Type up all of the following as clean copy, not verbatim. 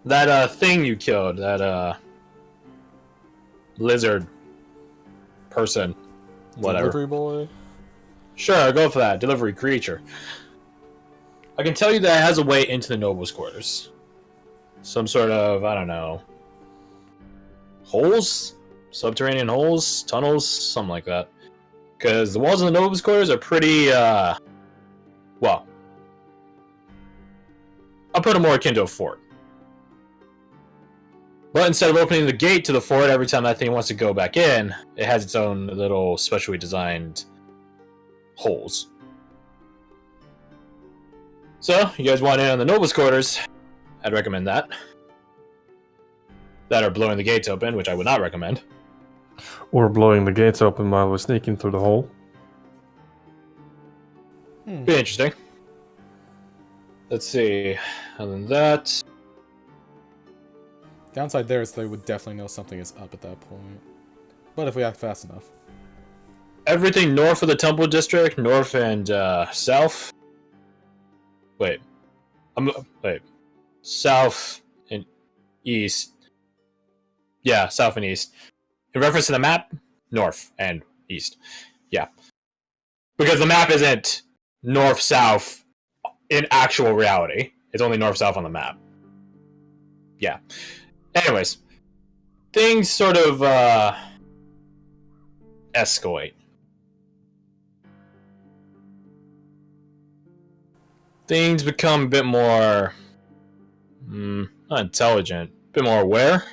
That thing you killed, that lizard person, whatever. Delivery boy? Sure, I'll go for that. Delivery creature. I can tell you that it has a way into the nobles' quarters. Some sort of, I don't know, holes? Subterranean holes? Tunnels? Something like that. Because the walls of the nobles' quarters are pretty, well, I'll put them more akin to a fort. But instead of opening the gate to the fort every time that thing wants to go back in, it has its own little specially designed holes. So, you guys want in on the nobles' quarters, I'd recommend that. That are blowing the gates open, which I would not recommend. Or blowing the gates open while we're sneaking through the hole. Be interesting. Let's see. Other than that, Downside there is they would definitely know something is up at that point. But if we act fast enough. everything north of the Temple District, north and south. Wait. Wait. South and east. Yeah, south and east. In reference to the map, north and east. Yeah. Because the map isn't north-south in actual reality. It's only north-south on the map. Yeah. Anyways. Things sort of escalate. Things become a bit more not intelligent, a bit more aware.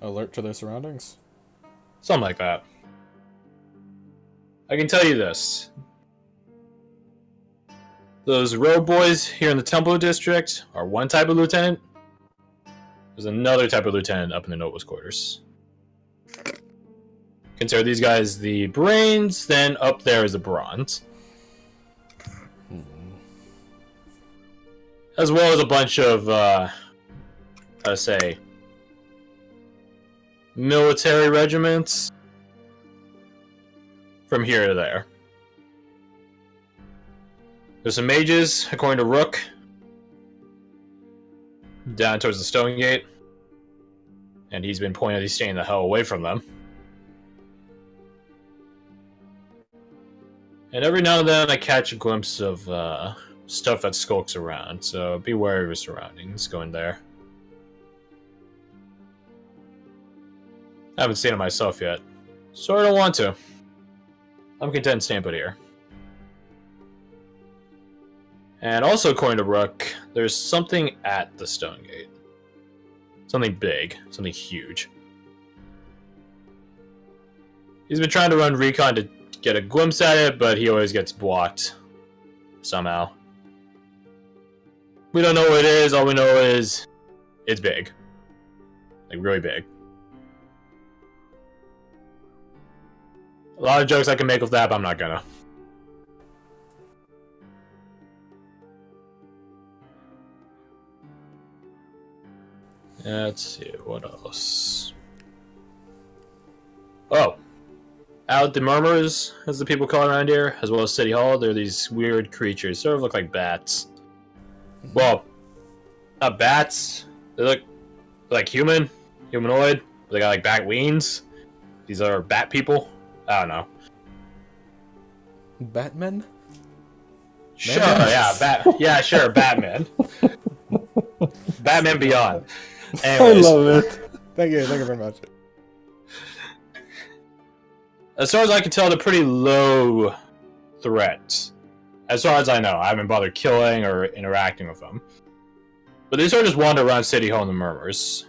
Alert to their surroundings? Something like that. I can tell you this. Those road boys here in the Temple District are one type of lieutenant. There's another type of lieutenant up in the nobles' quarters. Consider these guys the brains, then up there is the bronze. As well as a bunch of, let's say, military regiments from here to there. There's some mages, according to Rook, down towards the Stone Gate, and he's been pointedly staying the hell away from them. And every now and then I catch a glimpse of stuff that skulks around, so be wary of your surroundings going there. I haven't seen it myself yet, so I don't want to. I'm content staying put here. And also, according to Rook, there's something at the Stone Gate. Something big, something huge. He's been trying to run recon to get a glimpse at it, but he always gets blocked. Somehow. We don't know what it is, all we know is it's big. Like, really big. A lot of jokes I can make with that, but I'm not gonna. Let's see, what else? Oh. Out the Murmurs, as the people call it around here, as well as City Hall, they're these weird creatures. Sort of look like bats. Well, not bats. They look like humanoid. They got like bat wings. These are bat people. I don't know. Batman? Sure, yeah, sure, Batman. Batman Beyond. Anyways, I love it. Thank you very much. as far as I can tell, they're pretty low threat. As far as I know, I haven't bothered killing or interacting with them. But they sort of just wander around City Hall in the Murmurs.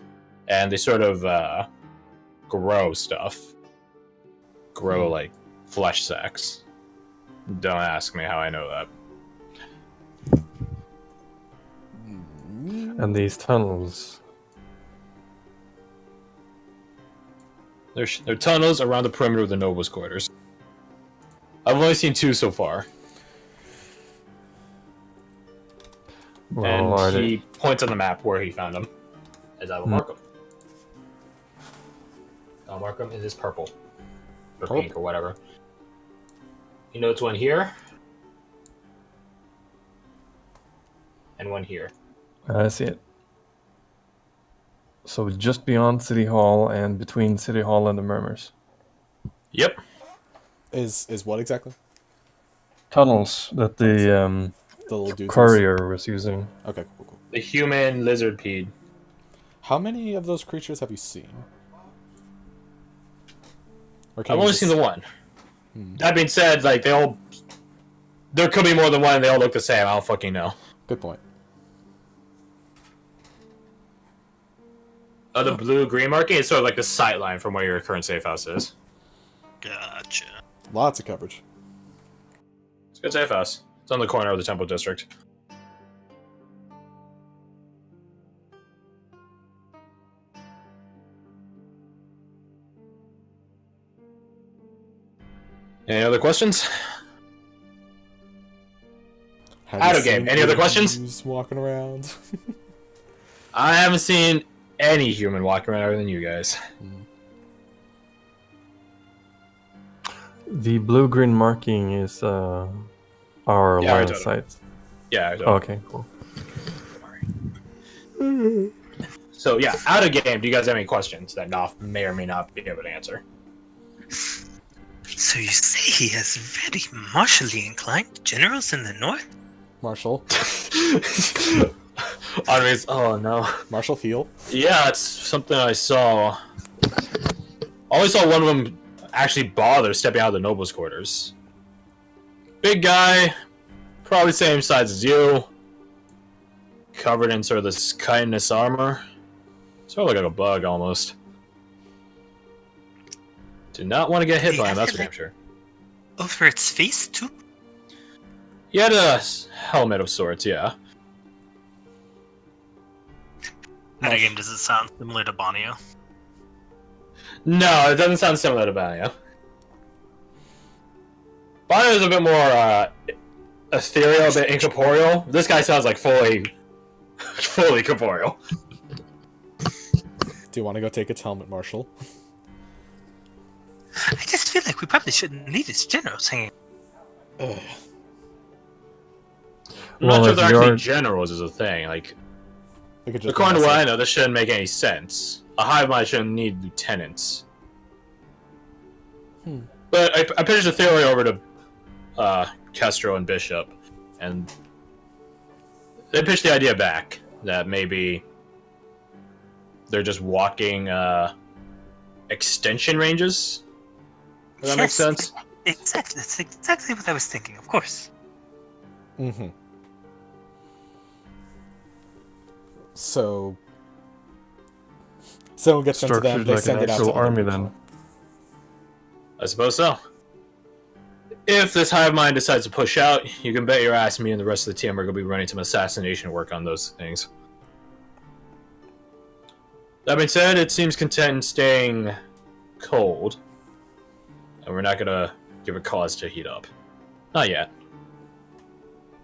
And they sort of grow stuff. Grow, like, flesh sacks. Don't ask me how I know that. And these tunnels. They're tunnels around the perimeter of the nobles' quarters. I've only seen 2 so far. Well, And he points on the map where he found them. As I will mark them. I'll mark them in this purple. Or pink or whatever. He notes one here. And one here. I see it. So just beyond City Hall and between City Hall and the Murmurs. Yep. Is what exactly? Tunnels that the The little dudes. courier was using. Okay, cool. The human lizard peed. How many of those creatures have you seen? Or can I've you only just- seen the one. That being said, like there could be more than one, and they all look the same. I don't fucking know. Good point. The blue-green marking is sort of like the sight line from where your current safe house is. Gotcha. Lots of coverage. It's a good safe house. It's on the corner of the Temple District. Any other questions? Have Out you of game. seen Any other any questions? dudes walking around? I haven't seen any human walking around other than you guys. The blue-green marking is our Yeah, I line of told him. sight. Yeah. I don't. Okay, cool. So yeah, out of game. Do you guys have any questions that Knopf may or may not be able to answer? So you say he has very martially inclined generals in the north? Marshall. Anyways, oh no. Marshall heal. Yeah, it's something I saw. I only saw one of them actually bother stepping out of the nobles' quarters. Big guy, probably same size as you, covered in sort of this kindness armor. Sort of like a bug almost. Did not want to get hit by him, that's for damn sure. Over its face, too? He had a helmet of sorts, yeah. That game doesn't sound similar to Bonio. No, it doesn't sound similar to Banio. Banio is a bit more ethereal, a bit incorporeal. This guy sounds like fully corporeal. Do you want to go take its helmet, Marshall? I just feel like we probably shouldn't leave its generals hanging. Ugh. I'm Well, not sure if if they're you're- actually generals is a thing. Like, We could just according to mess what I it. know, this shouldn't make any sense. A hive mind shouldn't need lieutenants. But I pitched a theory over to Castro and Bishop, and they pitched the idea back that maybe they're just walking extension ranges. Does that make Yes, sense? Exactly. That's exactly what I was thinking, of course. Mm-hmm. So someone gets sent to them, Structured they like send an it out actual to other army people. then. I suppose so. If this hive mind decides to push out, you can bet your ass me and the rest of the team are going to be running some assassination work on those things. That being said, it seems content in staying cold, and we're not going to give it cause to heat up. Not yet.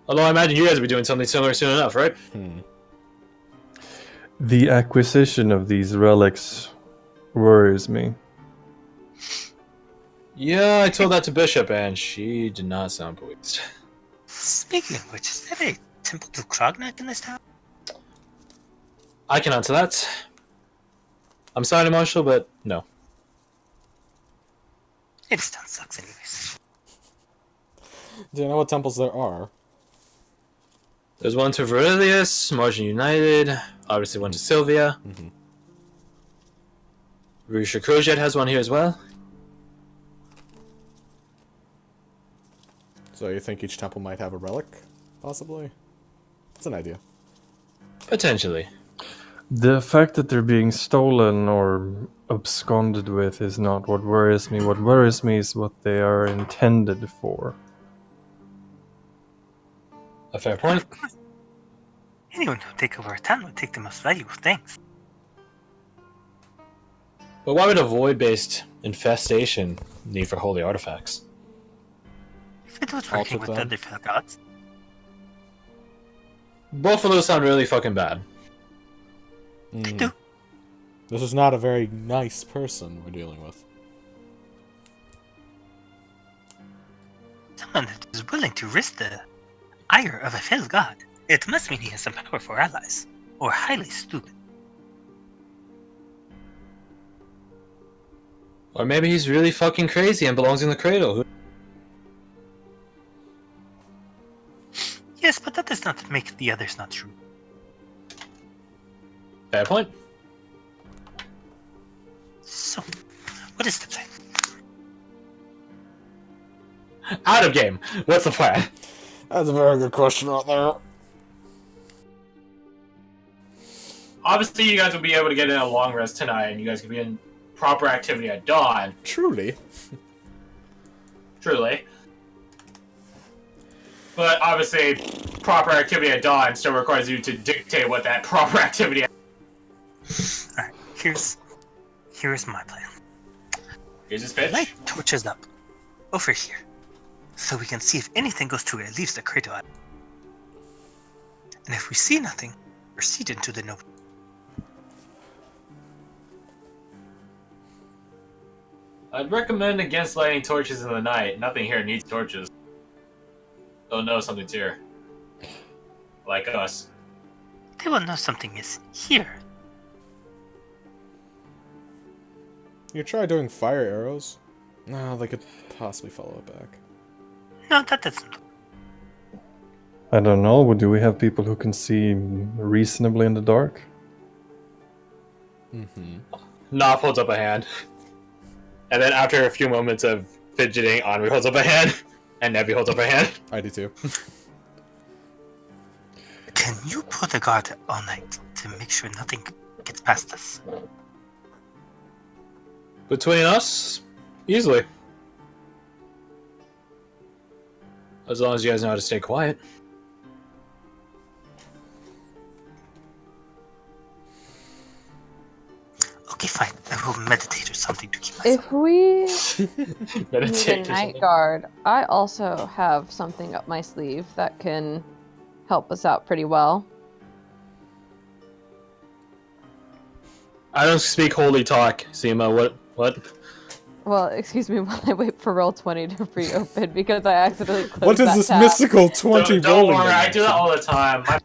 Although I imagine you guys will be doing something similar soon enough, right? The acquisition of these relics worries me. Yeah, I told that to Bishop, and she did not sound pleased. Speaking of which, is there a temple to Krognak in this town? I can answer that. I'm sorry, Marshall, but no. This town sucks anyways. Do you know what temples there are? There's one to Verilius, Martian United, obviously one to Sylvia. Mhm. Rusha Krojet has one here as well. So you think each temple might have a relic? Possibly? It's an idea. Potentially. The fact that they're being stolen or absconded with is not what worries me. What worries me is what they are intended for. A fair point. Anyone who take over a town would take the most valuable things. But why would a void-based infestation need for holy artifacts? If it was working with Altar other fell gods, Both of those sound really fucking bad. Mm. do. This is not a very nice person we're dealing with. Someone that is willing to risk the ire of a fell god It must mean he has some powerful allies. Or highly stupid. Or maybe he's really fucking crazy and belongs in the cradle. Yes, but that does not make the others not true. Fair point. So, what is the plan? Out of game. What's the plan? That's a very good question out there. Obviously, you guys will be able to get in a long rest tonight, and you guys can be in proper activity at dawn. Truly. Truly. But obviously, proper activity at dawn still requires you to dictate what that proper activity is. Alright, here's my plan. Here's his pitch. Light torches up. Over here. So we can see if anything goes through it leaves the cradle out. And if we see nothing, proceed into the note. I'd recommend against lighting torches in the night. Nothing here needs torches. They'll know something's here. Like us. They will know something is here. You try doing fire arrows? No, they could possibly follow it back. No, that doesn't. I don't know. Do we have people who can see reasonably in the dark? Mm-hmm. Knopf holds up a hand. And then after a few moments of fidgeting, Henri holds up a hand. And Nevi holds up a hand. I do too. Can you put a guard all night to make sure nothing gets past us? Between us, easily. As long as you guys know how to stay quiet. Okay, fine. I will meditate or something to keep myself. If we need a Meditate or night something. guard, I also have something up my sleeve that can help us out pretty well. I don't speak holy talk, Seema. What? Well, excuse me while I wait for Roll20 to reopen because I accidentally closed What is that this tab. mystical 20 Don't rolling? worry, I do that dimension? all the time. My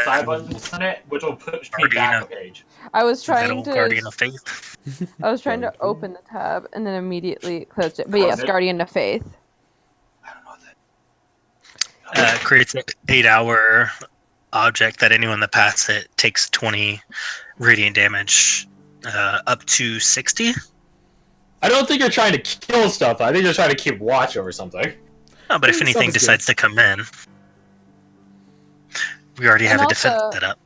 side button's on it, which will push me back a page. I was That trying old guardian to of faith. I was trying to open the tab and then immediately closed it. But yes, Close it. Guardian of Faith. I don't know that. Creates an 8-hour object that anyone that passes it takes 20 radiant damage, up to 60. I don't think you're trying to kill stuff. I think you're trying to keep watch over something. No, but if Sounds anything good. decides to come in, we already have And a defense also- set up.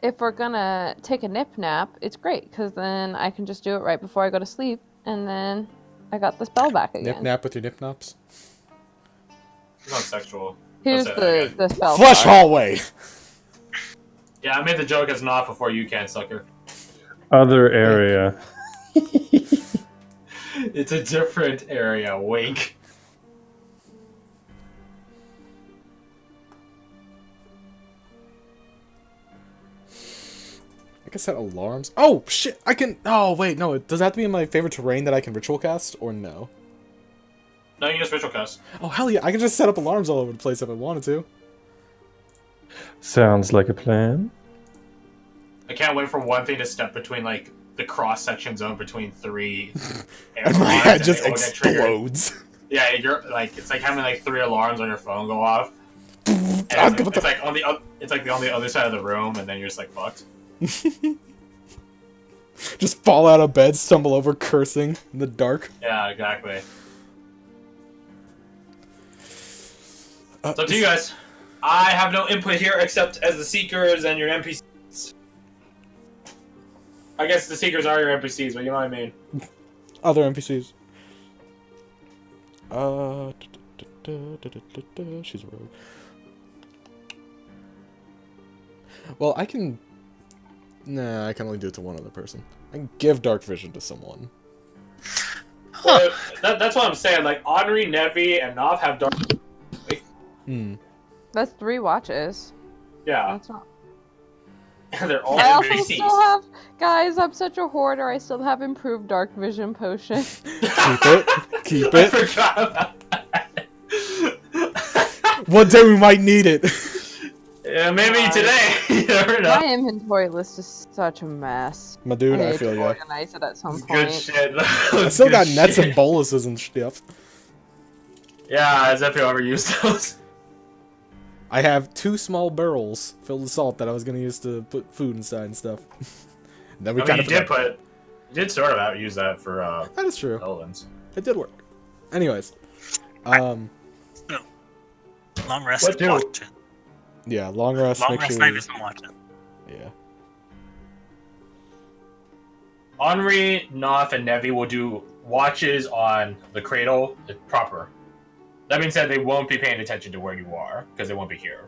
If we're gonna take a nip nap, it's great because then I can just do it right before I go to sleep, and then I got the spell back Nip again. nap with your nip naps? It's not sexual. Here's Don't say that the spell. Flesh bar. hallway! Yeah, I made the joke as not before you can, sucker. Other area. It's a different area, wink. I can set alarms. Oh, shit! I can... Oh, wait, no. Does that have to be in my favorite terrain that I can ritual cast, or no? No, you just ritual cast. Oh, hell yeah. I can just set up alarms all over the place if I wanted to. Sounds like a plan. I can't wait for one thing to step between, like, the cross-section zone between three And my alarms head and just they all get triggered. explodes. Yeah, you're like it's like having like 3 alarms on your phone go off. And God, it's like on the on the other side of the room, and then you're just like fucked. Just fall out of bed, stumble over, cursing in the dark. Yeah, exactly. It's up to you guys. I have no input here except as the seekers and your NPCs. I guess the seekers are your NPCs, but you know what I mean. Other NPCs. She's a rogue. Well, I can... Nah, I can only do it to one other person. I can give dark vision to someone. Huh. That's what I'm saying. Like Henri, Nevi, and Nav have dark. Hmm. That's 3 watches. Yeah, That's not. and they're all I also NPCs. still have, guys. I'm such a hoarder. I still have improved dark vision potion. Keep it. Keep I it. forgot about that. One day we might need it. Yeah, maybe today. You never know. My inventory list is such a mess. My dude, I need feel to ya. organize it at some It's point. good shit. I still got nets and boluses and stuff. Yeah, has everyone ever used those? I have 2 small barrels filled with salt that I was gonna use to put food inside and stuff. And then we kind of you did sort of use that for That is true. Olins. It did work. Anyways, Long rest. What do? Watch it. yeah, long rest. Long make rest. sure Night we- isn't watching. Yeah. Henri, Noth, and Nevi will do watches on the cradle proper. That being said, they won't be paying attention to where you are because they won't be here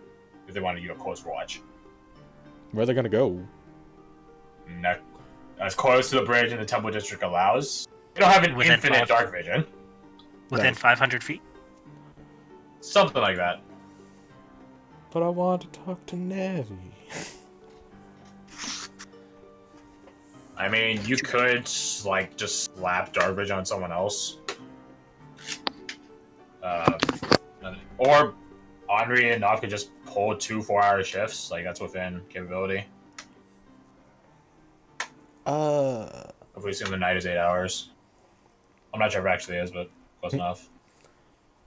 if they want to do a close watch. Where are they gonna go? As close to the bridge in the Temple District allows. You don't have an Within infinite 5. dark vision. Within Nice. 500 feet. Something like that. But I want to talk to Nevi. I mean, you could like just slap dark vision on someone else. Or Henri and Noth could just pull 2 4-hour shifts. Like, that's within capability. If we assume the night is 8 hours. I'm not sure if it actually is, but close enough.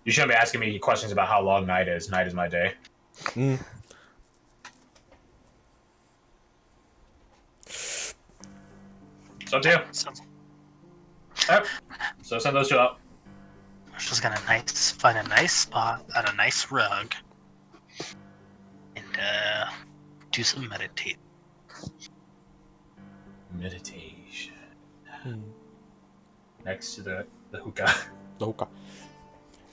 You shouldn't be asking me questions about how long night is. Night is my day. Mm. So up to you. Alright. So send those 2 up. Marshall's gonna find a nice spot on a nice rug and do some meditate. Meditation. Hmm. Next to the hookah. Okay.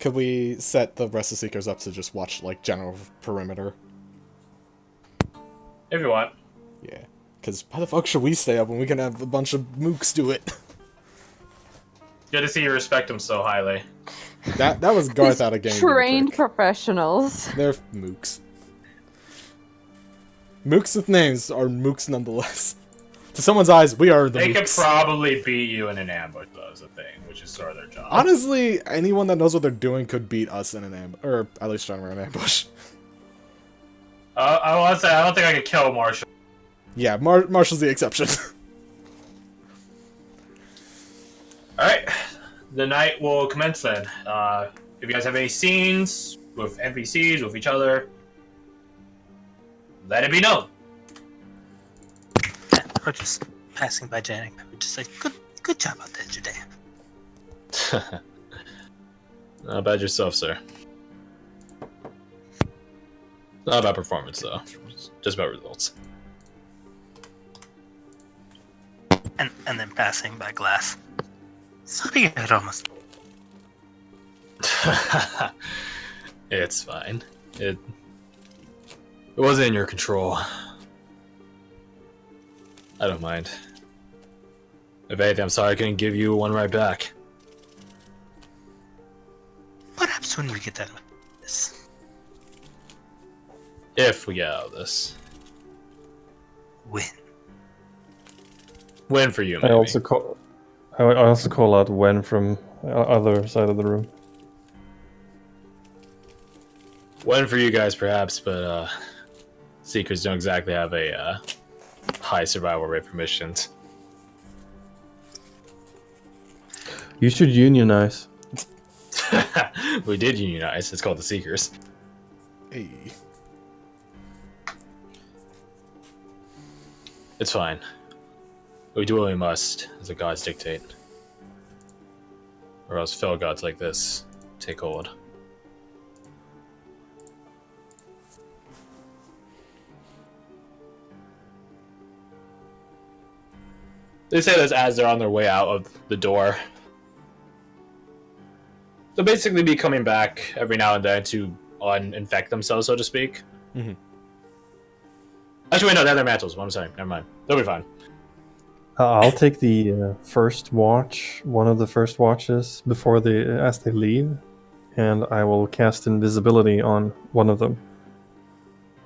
Could we set the rest of Seekers up to just watch, like, general perimeter? If you want. Yeah. Because why the fuck should we stay up when we can have a bunch of mooks do it? Good to see you respect him so highly. That was Garth out of game. really Trained quick. professionals. They're mooks. Mooks with names are mooks nonetheless. To someone's eyes, we are the They could mooks. probably beat you in an ambush, though, is the thing, which is sort of their job. Honestly, anyone that knows what they're doing could beat us in an ambush, or at least try to run an ambush. I want to say, I don't think I could kill Marshall. Yeah, Marshall's the exception. Alright, the night will commence then. If you guys have any scenes with NPCs, with each other, let it be known. Yeah, or just passing by Janik. I would just say, good job out there today. Not bad yourself, sir. Not about performance, though. It's just about results. And then passing by Glass. Sorry, I almost. It's fine. It wasn't in your control. I don't mind. If anything, I'm sorry I couldn't give you one right back. Perhaps when we get done with this. If we get out of this. Win. Win for you, I maybe. also call out Wen from other side of the room. Win for you guys, perhaps, but Seekers don't exactly have a high survival rate for missions. You should unionize. We did unionize. It's called the Seekers. Hey. It's fine. We do what we must, as the gods dictate. Or else fellow gods like this take hold. They say this as they're on their way out of the door. They'll basically be coming back every now and then to uninfect themselves, so to speak. Mhm. Actually, wait, no, they're their mantles. What I'm saying. Never mind. They'll be fine. I'll take the first watch, one of the first watches before as they leave, and I will cast invisibility on one of them.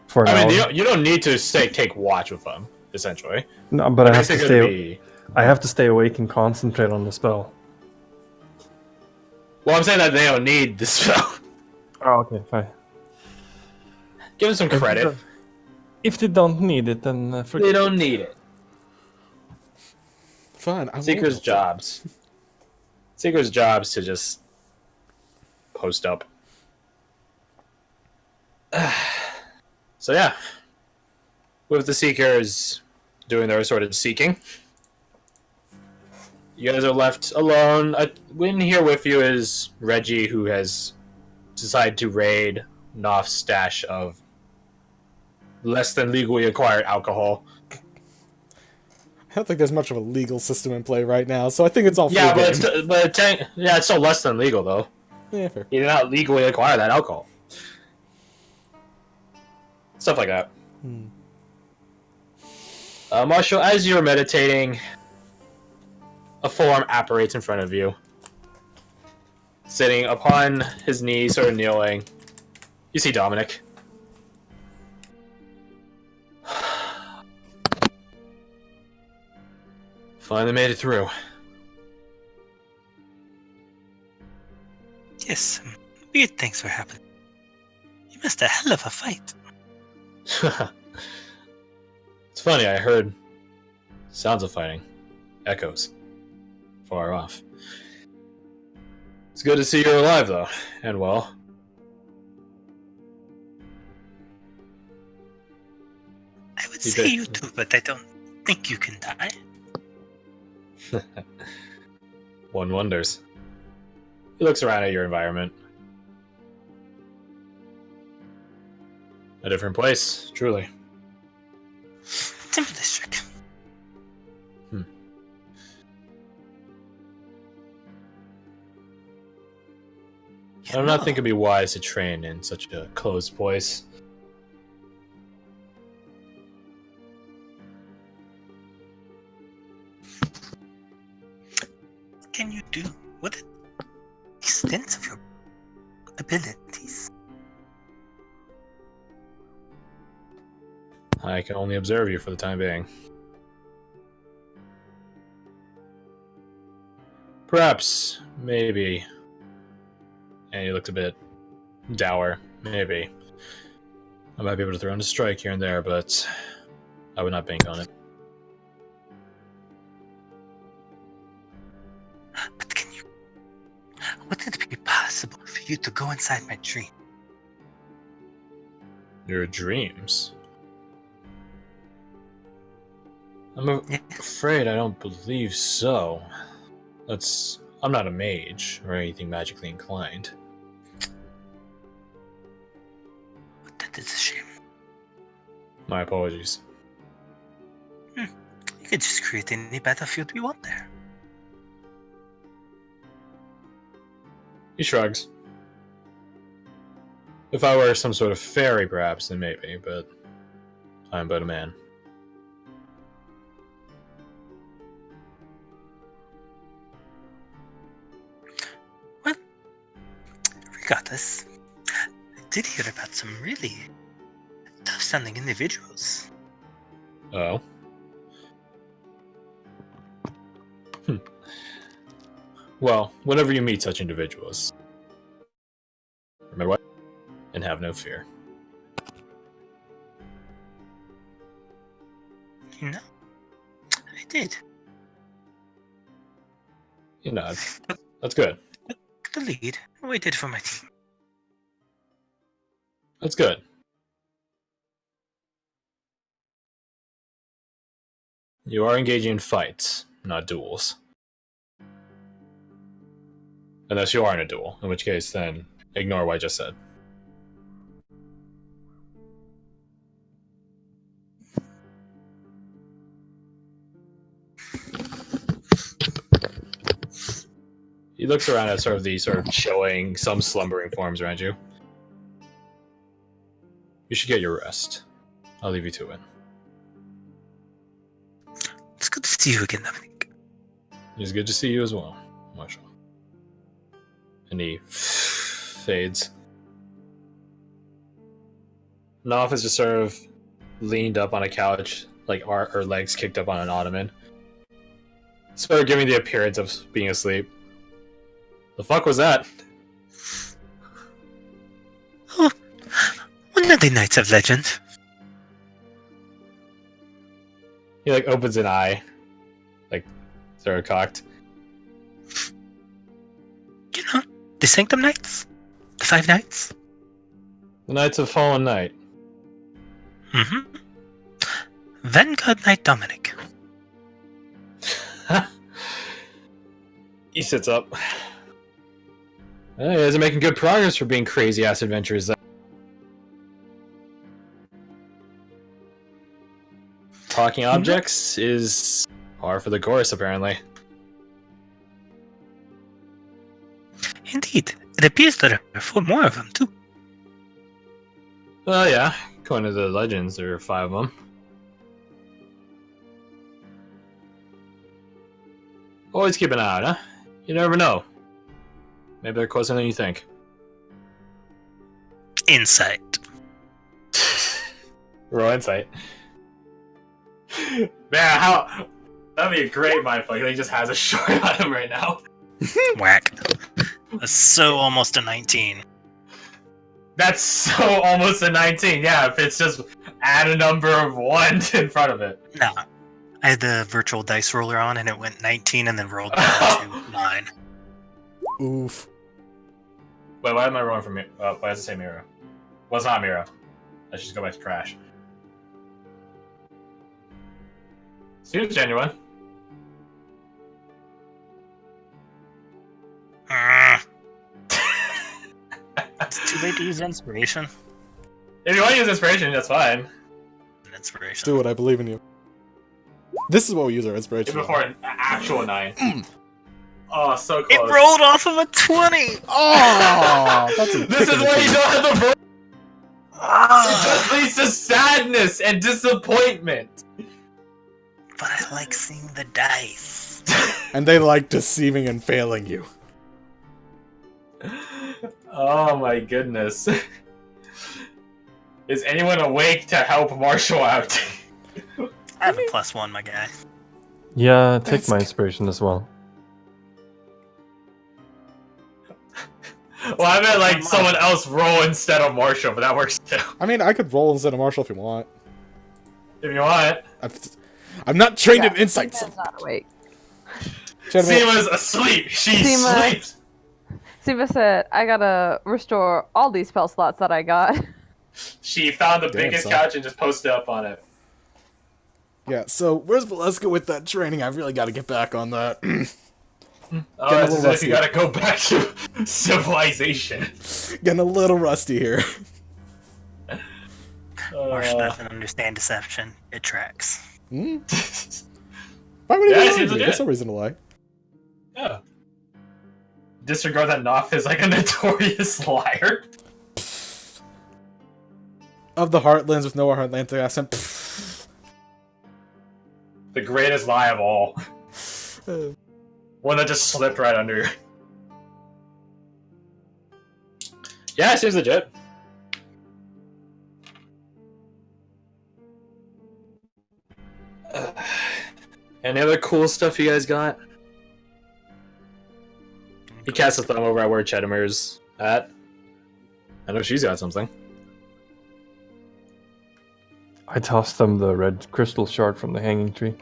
For an I mean, hour. you don't need to take watch with them, essentially. No, but I have to Basically, stay. I have to stay awake and concentrate on the spell. Well, I'm saying that they don't need the spell. Oh, okay, fine. Give them some credit. If they don't need it, then They forget. don't need it. Fine. I Seekers' won't. jobs. Seekers' jobs to just post up. So yeah, with the Seekers doing their sort of seeking, you guys are left alone. In here with you is Reggie, who has decided to raid Knopf's stash of less than legally acquired alcohol. I don't think there's much of a legal system in play right now, so I think it's all Yeah, fair but game. it's still less than legal though. Yeah, fair. You did not legally acquire that alcohol. Stuff like that. Marshall, as you're meditating, a form apparates in front of you. Sitting upon his knees or kneeling, you see Dominic. Finally made it through. Yes, weird things were happening. You missed a hell of a fight. It's funny, I heard sounds of fighting. Echoes. Far off. It's good to see you're alive, though, and well. I would You say did. you do, but I don't think you can die. One wonders. He looks around at your environment. A different place, truly. Temple District. I do not think it'd be wise to train in such a closed place. What can you do? What is the extent of your abilities? I can only observe you for the time being. Perhaps, maybe. And he looks a bit dour. Maybe. I might be able to throw in a strike here and there, but I would not bank on it. But can you... Would it be possible for you to go inside my dream? Your dreams? I'm afraid I don't believe so. I'm not a mage or anything magically inclined. But that is a shame. My apologies. You could just create any battlefield we want there. He shrugs. If I were some sort of fairy, perhaps, then maybe, but I'm but a man. Well, regardless, I did hear about some really tough-sounding individuals. Oh. Well, whenever you meet such individuals, remember what? And have no fear. You know, I did. You know, that's good. The lead, I did for my team. That's good. You are engaging in fights, not duels. Unless you are in a duel, in which case, then ignore what I just said. He looks around at sort of showing some slumbering forms around you. You should get your rest. I'll leave you to it. It's good to see you again, Dominic. It's good to see you as well, Marshall. And he fades. Knopf is just sort of leaned up on a couch, like her legs kicked up on an ottoman. Sort of giving the appearance of being asleep. The fuck was that? Oh, one of the Knights of Legend. He like opens an eye, like sort of cocked. You know, the Sanctum Knights? The 5 Knights? The Knights of Fallen Night. Mm-hmm. Vanguard Knight Dominic. He sits up. You guys are making good progress for being crazy ass adventurers. Talking objects is par for the course, apparently. Indeed. It appears there are 4 more of them, too. Well, yeah. According to the legends, there are 5 of them. Always keep an eye out, huh? You never know. Maybe they're closer than you think. Insight. Roll insight. Man, how... That'd be a great mindfuck. He just has a short on him right now. Whack. That's so almost a 19. That's so almost a 19. Yeah, if it's just add a number of 1 in front of it. No. I had the virtual dice roller on and it went 19 and then rolled down to 9. Oof. Wait, why am I rolling for me? Why does it say Miro? Well, it's not Miro. I should just go back to trash. Seems genuine. It's too late to use inspiration. If you want to use inspiration, that's fine. Inspiration. Do it, I believe in you. This is what we use our inspiration Before an actual 9. Oh, so It close. rolled off of a 20! Oh, that's a This is why you don't have the verb. It just leads to sadness and disappointment. But I like seeing the dice. And they like deceiving and failing you. Oh my goodness. Is anyone awake to help Marshall out? I have a +1, my guy. Yeah, take That's my g- inspiration as well. Well, I meant like someone else roll instead of Marshall, but that works too. I mean, I could roll instead of Marshall if you want. If you want. I'm not trained in insight. Seema's not awake. Seema's asleep. She Seema. sleeps. Seema said, I gotta restore all these spell slots that I got. She found the Damn, biggest son. couch and just posted up on it. Yeah, so where's Valeska with that training? I really got to get back on that. Oh, Getting a it's little as if rusty. you gotta go back to civilization. Getting a little rusty here. Marsh doesn't understand deception. It tracks. Hmm? Why would he Yeah, it lie to seems me? legit. There's no reason to lie. Yeah. Disregard that Knopf is like a notorious liar. Of the Heartlands with no Heartlands accent. The greatest lie of all. One that just slipped right under. Yeah, it seems legit. Any other cool stuff you guys got? He casts a thumb over at where Chedimir's at. I know she's got something. I tossed them the red crystal shard from the hanging tree.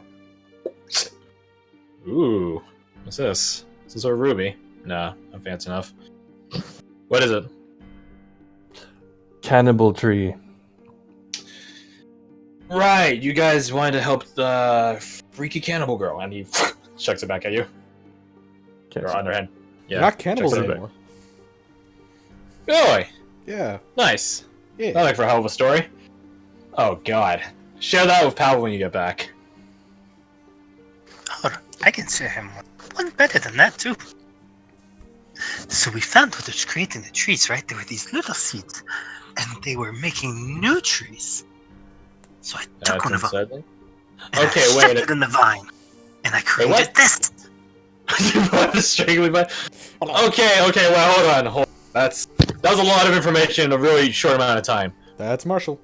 Ooh. What's this? Is this a ruby? Nah, not fancy enough. What is it? Cannibal tree. Right, you guys wanted to help the freaky cannibal girl, and he chucks it back at you. Can't Or see. underhand. They're Yeah. not cannibals chucks it back. anymore. Really? Yeah. Nice. Yeah. Not like for a hell of a story. Oh god. Share that with Pavel when you get back. Hold on, I can share him one better than that too. So we found what was creating the trees, right? There were these little seeds, and they were making new trees. So I took one of them, unsettling. and Okay, I wait. stuck it in the vine, and I created what? this. You brought the strangely by. Okay, well, hold on. That was a lot of information in a really short amount of time. That's Marshall.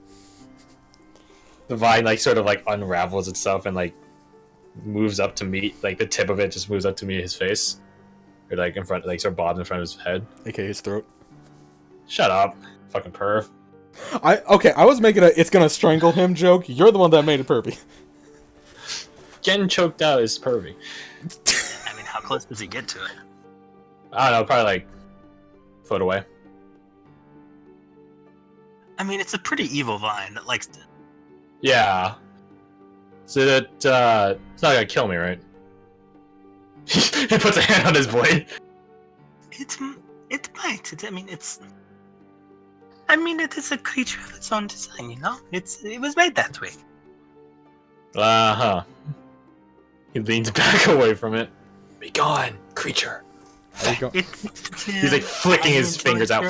The vine like sort of like unravels itself and like moves up to meet like the tip of it just moves up to meet his face, or like in front, like sort of bobs in front of his head. AKA his throat. Shut up, fucking perv. I was making a it's gonna strangle him joke. You're the one that made it pervy. getting choked out is pervy. I mean, how close does he get to it? I don't know, probably like a foot away. I mean, it's a pretty evil vine that likes to. Yeah. So that it's not gonna kill me, right? He puts a hand on his blade. It might. I mean, it is a creature of its own design. You know, it was made that way. Uh-huh. He leans back away from it. Be gone, creature. There you go. He's like flicking his fingers out.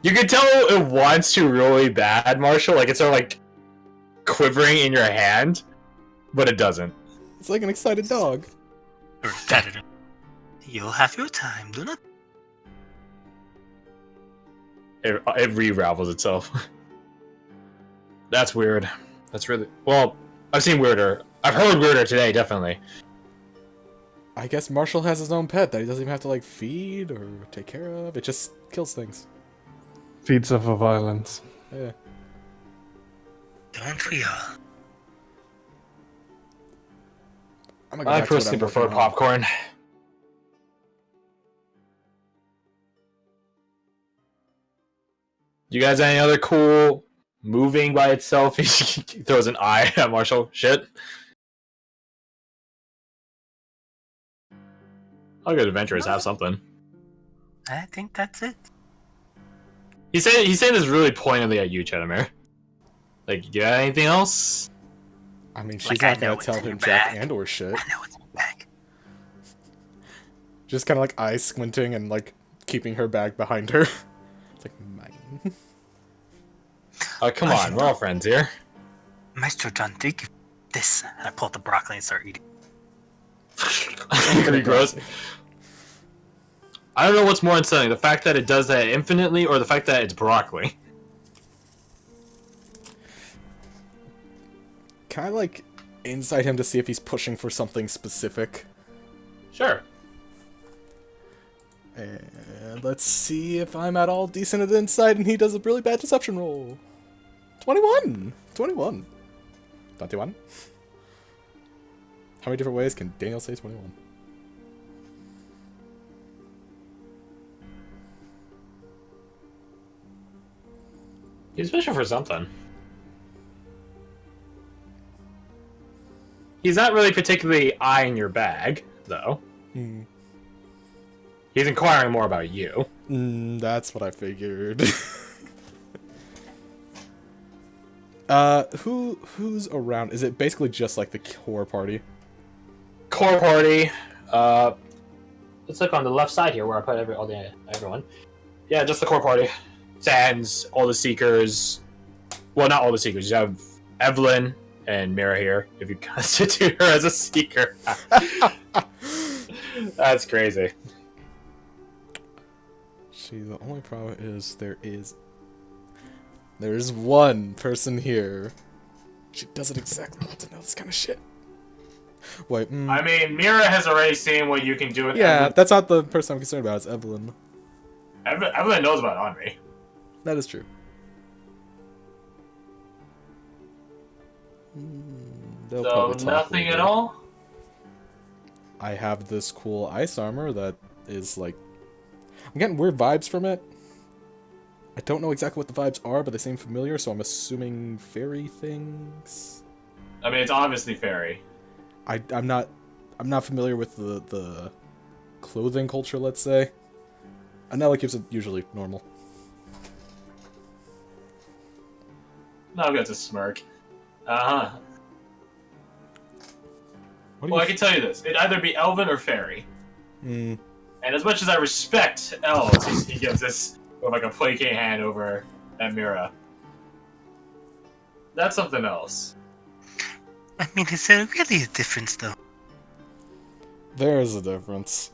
You can tell it wants to really bad, Marshall. Like it's sort of like quivering in your hand, but it doesn't. It's like an excited dog. You'll have your time. Do not. It re-ravels itself. That's weird. That's really well. I've seen weirder. I've heard weirder today, definitely. I guess Marshall has his own pet that he doesn't even have to like feed or take care of. It just kills things. Feeds off of violence. Yeah. Don't we all? I'm gonna go I back to what personally I'm prefer working on. popcorn. You guys have any other cool moving by itself? He throws an eye at Marshall. Shit. All good adventurers have something. I think that's it. He's saying this really pointedly at you, Chedamere. Like, you got anything else? I mean, she's Like, I not know gonna it's tell in your him jack bag. and or shit. I know it's in the bag. Just kind of like eye squinting and like keeping her bag behind her. It's like mine. Oh, come on, we're all friends here. Maestro John, take this. And I pull out the broccoli and start eating. Pretty gross. I don't know what's more unsettling, the fact that it does that infinitely or the fact that it's broccoli. Can I like insight him to see if he's pushing for something specific? Sure. And let's see if I'm at all decent at insight and he does a really bad deception roll. 21! 21. 21? How many different ways can Daniel say 21? He's fishing for something. He's not really particularly eyeing your bag, though. Hmm. He's inquiring more about you. That's what I figured. Who's around? Is it basically just like the core party? Core party. Let's look on the left side here where I put everyone. Yeah, just the core party. Sans, all the Seekers. Well, not all the Seekers. You have Evelyn and Mira here, if you constitute her as a Seeker. That's crazy. See, the only problem is there's one person here. She doesn't exactly want to know this kind of shit. Wait, I mean, Mira has already seen what you can do with yeah, Evelyn. that's not the person I'm concerned about. It's Evelyn. Evelyn knows about Henri. That is true. They'll So, probably talk a nothing little at bit. all? I have this cool ice armor that is like... I'm getting weird vibes from it. I don't know exactly what the vibes are, but they seem familiar, so I'm assuming fairy things. I mean, it's obviously fairy. I'm not familiar with the clothing culture, let's say. Anella keeps it usually normal. Now got to smirk. Uh-huh. What do Well, I can tell you this. It'd either be Elven or fairy. Hmm. And as much as I respect elves, he gives this with like a placating hand over at Mira. That's something else. I mean, is there really a difference, though? There's a difference.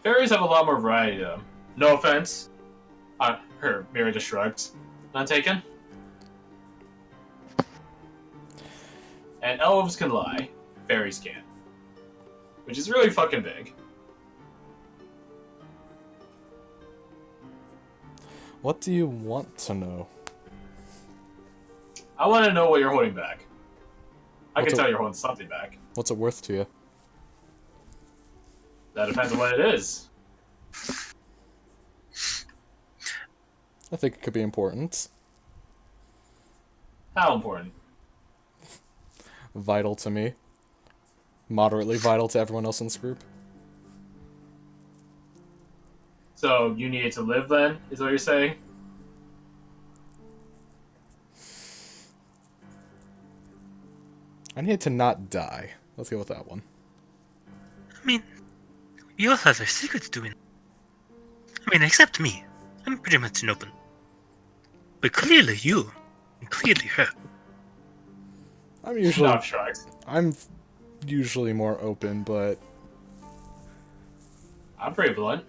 Fairies have a lot more variety to them. No offense. Her Mira just shrugs. None taken. And elves can lie. Fairies can't. Which is really fucking big. What do you want to know? I want to know what you're holding back. I What's can a- tell you're holding something back. What's it worth to you? That depends on what it is. I think it could be important. How important? Vital to me. Moderately vital to everyone else in this group. So you need it to live then, is what you're saying? I need to not die. Let's go with that one. I mean, we all have our secrets to win. I mean, except me. I'm pretty much an open. But clearly you, and clearly her. I'm usually Not shocked. I'm usually more open, but I'm pretty blunt.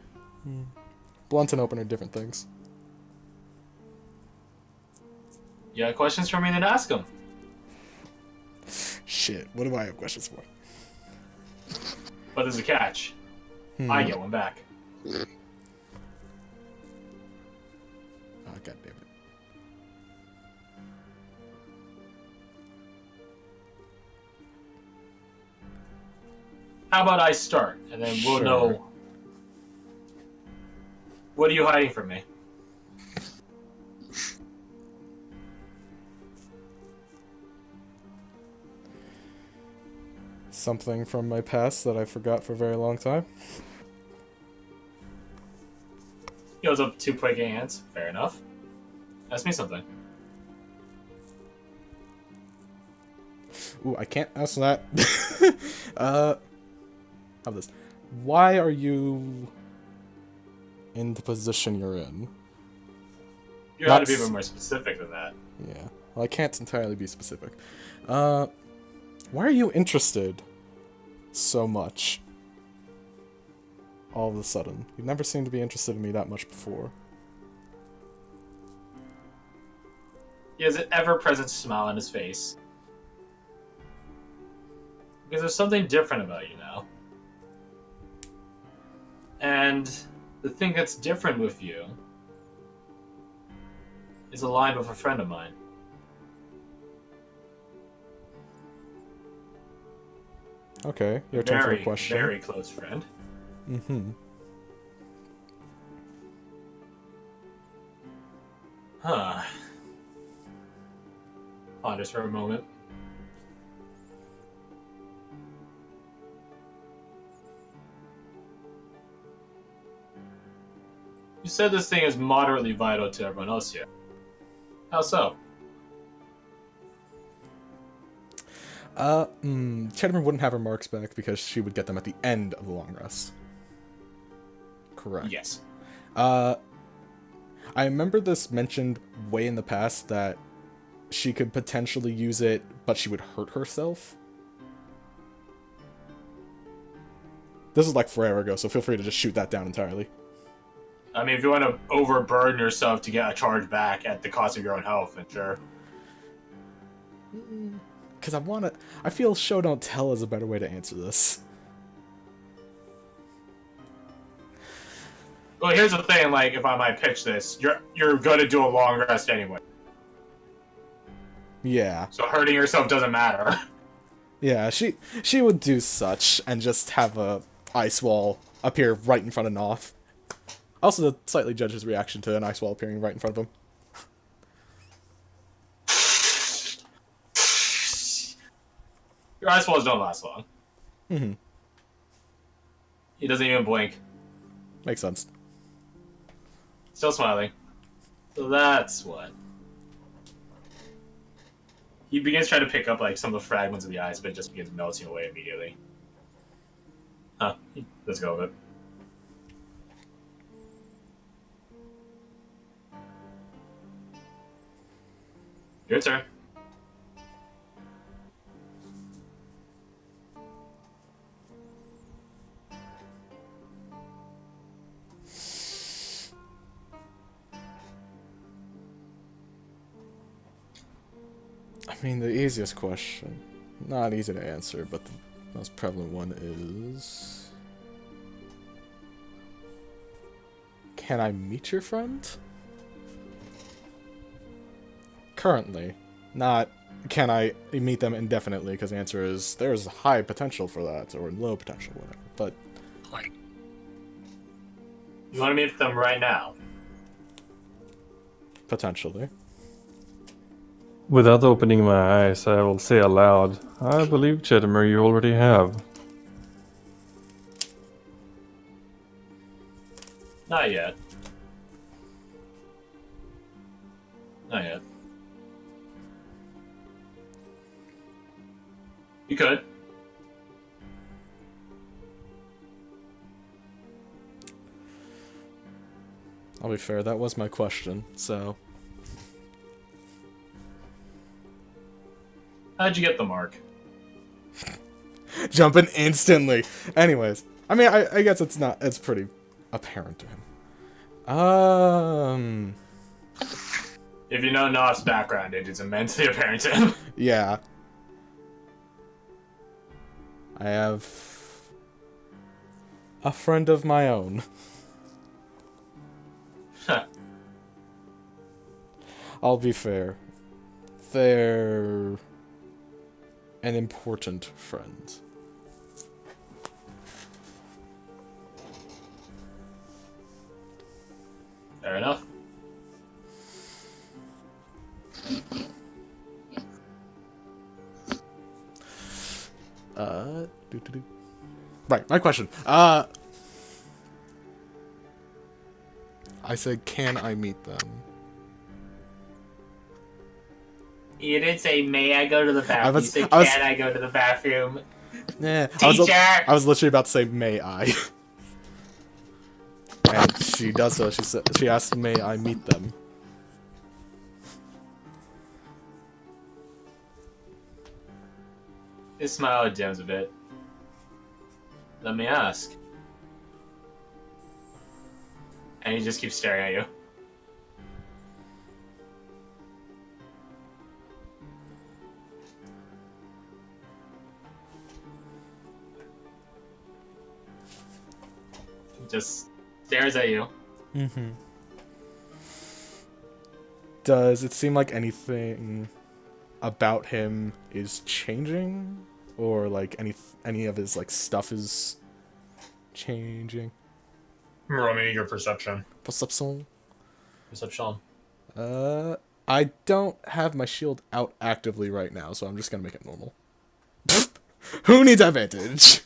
blunt and open are different things. You got questions for me? Then ask them. Shit, what do I have questions for? But there's a catch. I get one back. Oh, God damn it. How about I start, and then we'll Sure. know. What are you hiding from me? Something from my past that I forgot for a very long time. He goes up 2 quick hands. Fair enough. Ask me something. Ooh, I can't ask that. How about this? Why are you in the position you're in? You got to be a That's- bit more specific than that. Yeah. Well, I can't entirely be specific. Why are you interested so much? All of a sudden. You never seemed to be interested in me that much before. He has an ever-present smile on his face. Because there's something different about you now. And the thing that's different with you is aligned with a friend of mine. Okay, your turn for Very, a question. very close friend. Mm-hmm. Huh. Ponders for a moment. You said this thing is moderately vital to everyone else here. How so? Cheddarman wouldn't have her marks back because she would get them at the end of the long rest. Correct. Yes. I remember this mentioned way in the past that she could potentially use it, but she would hurt herself. This is like forever ago, so feel free to just shoot that down entirely. I mean, if you want to overburden yourself to get a charge back at the cost of your own health, then sure. Because I feel show don't tell is a better way to answer this. Well, here's the thing, like, if I might pitch this, you're gonna do a long rest anyway. Yeah. So hurting yourself doesn't matter. Yeah, she would do such and just have a ice wall appear right in front of Noth. Also, to slightly judge his reaction to an ice wall appearing right in front of him. Your ice walls don't last long. Mm-hmm. He doesn't even blink. Makes sense. Still smiling. So that's what. He begins trying to pick up like some of the fragments of the ice, but it just begins melting away immediately. Huh. Let's go with it. Your turn. I mean, the easiest question, not easy to answer, but the most prevalent one is... Can I meet your friend? Currently. Not, can I meet them indefinitely? Because the answer is, there's high potential for that, or low potential, whatever. But, Like, You want to meet them right now? potentially. Without opening my eyes, I will say aloud, I believe, Cheddamer, you already have. Not yet. Not yet. You could. I'll be fair, that was my question, so... How'd you get the mark? Jumping instantly! Anyways, I mean, I guess it's pretty apparent to him. If you know Knopf's background, it is immensely apparent to him. Yeah. I have... a friend of my own. I'll be fair. They're... an important friend. Fair enough. Right, my question. I said, can I meet them? You didn't say, may I go to the bathroom. was- You said, I was- can I go to the bathroom? Yeah, Teacher! I was literally about to say, may I? And she does so. She asked, may I meet them? His smile dims a bit. Let me ask. And he just keeps staring at you. He just stares at you. Mm-hmm. Does it seem like anything about him is changing? Or like any of his like stuff is changing? Roll me your perception. Perception? Perception. I don't have my shield out actively right now, so I'm just gonna make it normal. Who needs advantage?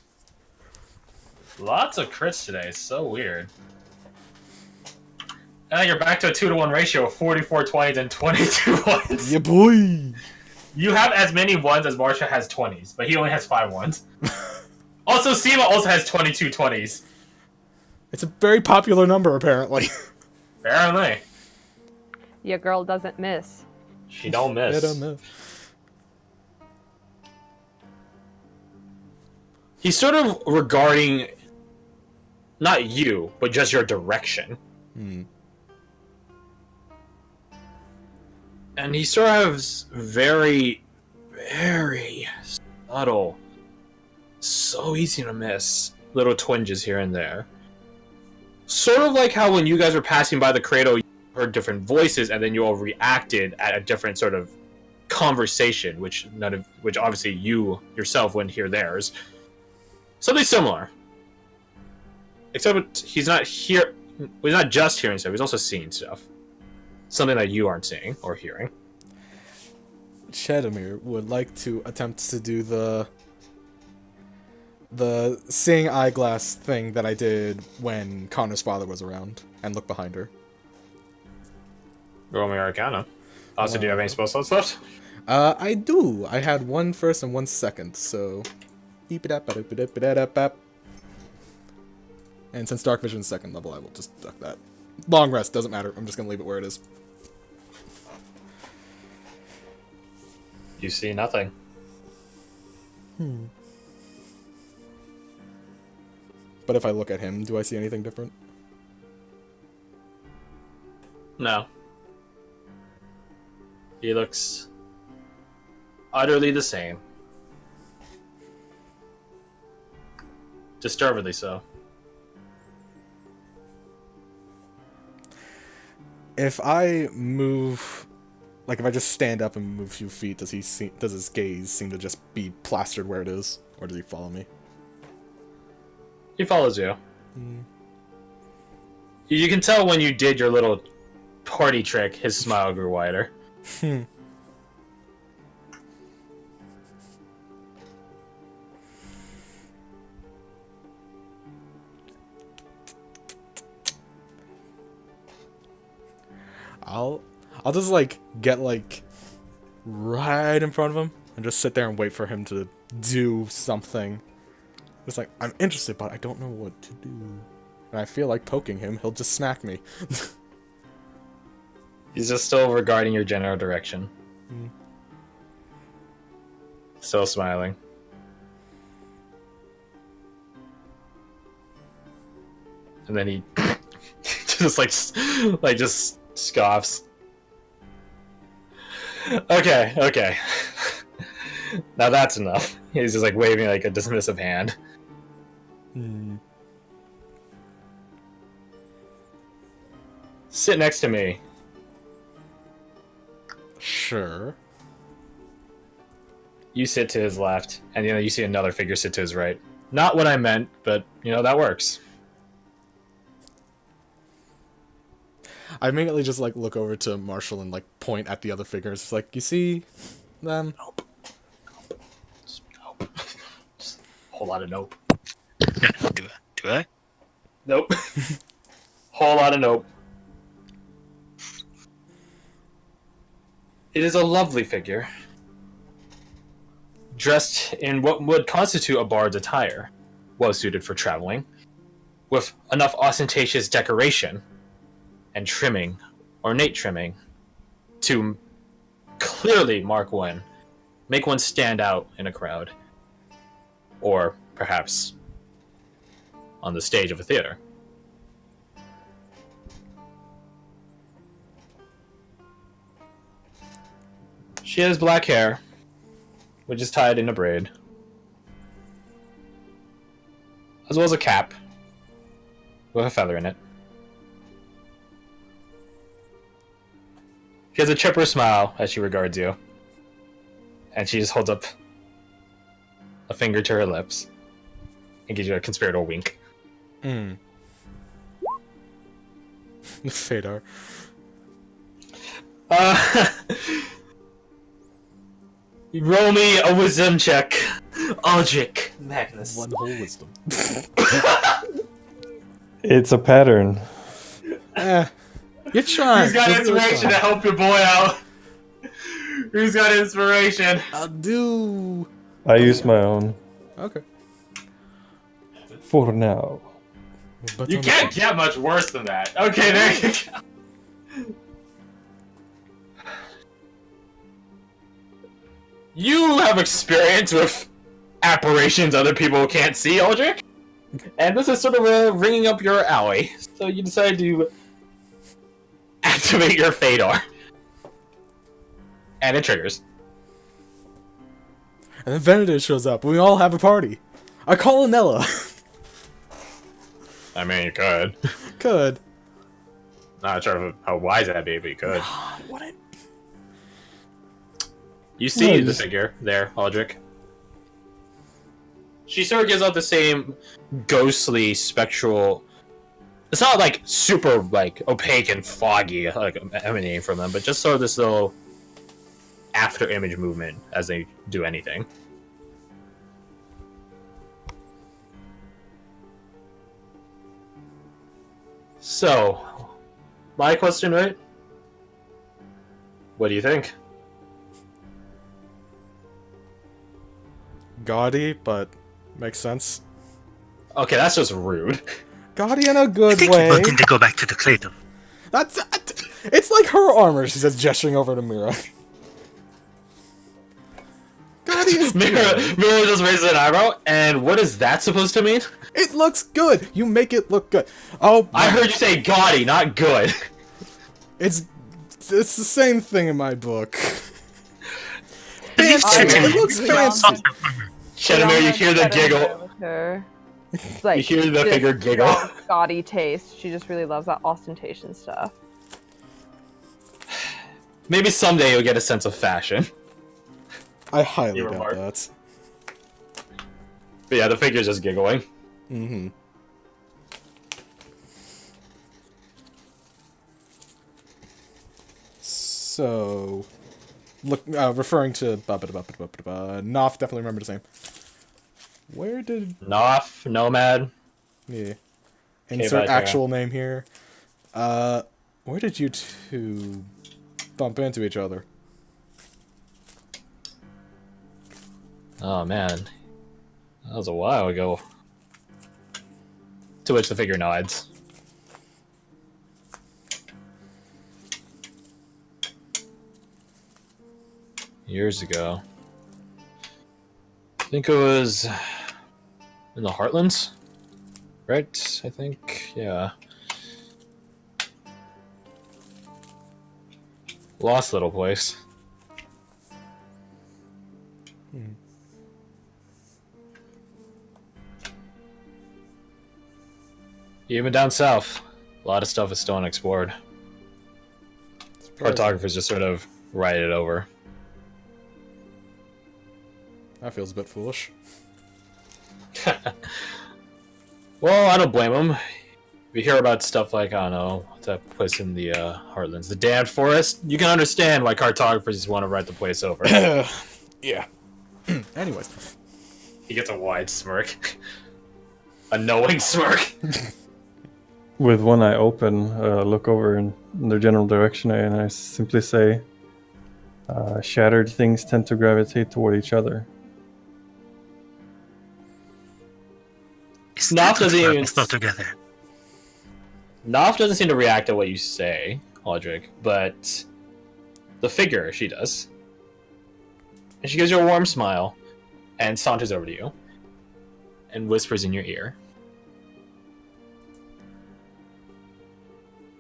Lots of crits today. So weird. You're back to a 2-to-1 ratio of 44 20s and 22 1s. Yeah, boy! You have as many 1s as Marsha has 20s, but he only has 5 1s. Also, Seema also has 22 20s. It's a very popular number, apparently. Apparently. Your girl doesn't miss. She don't miss. I don't know. He's sort of regarding not you, but just your direction. And he sort of has very, very subtle, so easy to miss little twinges here and there. Sort of like how when you guys were passing by the cradle, you heard different voices, and then you all reacted at a different sort of conversation, which obviously you yourself wouldn't hear theirs. Something similar. Except he's not here. He's not just hearing stuff. He's also seeing stuff. Something that you aren't seeing or hearing. Cheddamer would like to attempt to do the seeing eyeglass thing that I did when Connor's father was around, and look behind her. Roll me Arcana. Also, do you have any spell slots left? I do. I had one first and one second, so... And since Dark Vision's second level, I will just duck that. Long rest, doesn't matter. I'm just gonna leave it where it is. You see nothing. But if I look at him, do I see anything different? No. He looks utterly the same. Disturbingly so. If I move Like if I just stand up and move a few feet, does his gaze seem to just be plastered where it is, or does he follow me? He follows you. Hmm. You can tell when you did your little party trick, his smile grew wider. I'll just like get like right in front of him and just sit there and wait for him to do something. It's like, I'm interested, but I don't know what to do. And I feel like poking him, he'll just smack me. He's just still regarding your general direction. Mm. Still smiling. And then he just just scoffs. Okay. Now that's enough. He's just like waving like a dismissive hand. Hmm. Sit next to me. Sure. You sit to his left, and you see another figure sit to his right. Not what I meant, but that works. I immediately just like look over to Marshall and like point at the other figures. It's like, you see them? Nope. Just a whole lot of nope. Do I? Nope. Whole lot of nope. It is a lovely figure. Dressed in what would constitute a bard's attire. Well suited for traveling. With enough ostentatious decoration and trimming, ornate trimming, to clearly make one stand out in a crowd. Or perhaps on the stage of a theater. She has black hair, which is tied in a braid, as well as a cap with a feather in it. She has a chipper smile as she regards you, and she just holds up a finger to her lips and gives you a conspirator wink. Fedor. Roll me a wisdom check. Aldrich Magnus. One whole wisdom. It's a pattern. You're trying. Who's got inspiration to help your boy out? Who's got inspiration? I'll do. I use my own. Okay. For now. But You can't get much worse than that. Okay, there you go. You have experience with apparitions other people can't see, Aldrich. And this is sort of ringing up your alley. So you decide to activate your Fedor. And it triggers. And then Venator shows up. We all have a party. I call Anella. I mean, you could. Could. Not sure how wise that'd be, but you could. What a... You see the Nice. figure there, Aldrich. She sort of gives out the same ghostly, spectral... It's not like super like opaque and foggy, like emanating from them, but just sort of this little after image movement as they do anything. So, my question, right? What do you think? Gaudy, but makes sense. Okay, that's just rude. Gaudy in a I good think way. we're going to go back to the cradle. That's it's like her armor, she says, gesturing over to Mira. Gaudy is Mira good. just raises an eyebrow, and what is that supposed to mean? It looks good. You make it look good. Oh, I heard you say gaudy, not good. it's the same thing in my book. least Fancy. it's- It looks fancy. Shadowmere, you hear the giggle. With her. It's like, You hear the just figure giggle. gaudy taste. She just really loves that ostentation stuff. Maybe someday you'll get a sense of fashion. I highly You were doubt Mark. that. But yeah, the figure's just giggling. Mm-hmm. So, look, referring to Knopf, definitely remember his name. Where did Noff, Nomad. yeah? Okay, Insert back, actual name here. Where did you two bump into each other? Oh man, that was a while ago. To which the figure nods. Years ago. I think it was in the Heartlands, right? I think, yeah. Lost little place. Even down south, a lot of stuff is still unexplored. Cartographers just sort of write it over. That feels a bit foolish. Well, I don't blame them. We hear about stuff like, I don't know, that place in the Heartlands, the Damned Forest. You can understand why cartographers want to write the place over. Yeah. Anyways. He gets a wide smirk. A knowing smirk. With one eye open, look over in the general direction, and I simply say, shattered things tend to gravitate toward each other. Is Knopf that what doesn't we're even- still together? Knopf doesn't seem to react to what you say, Aldrich, but the figure, she does. And she gives you a warm smile and saunters over to you and whispers in your ear.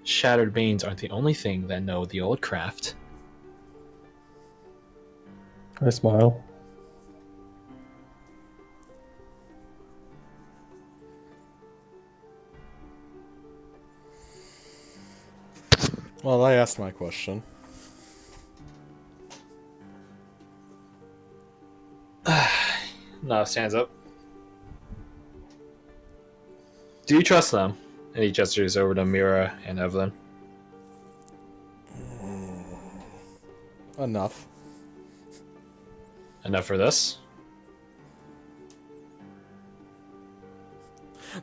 Shattered beings aren't the only thing that know the old craft. I smile. Well, I asked my question. Knopf stands up. Do you trust them? And he gestures over to Mira and Evelyn. Enough. Enough for this?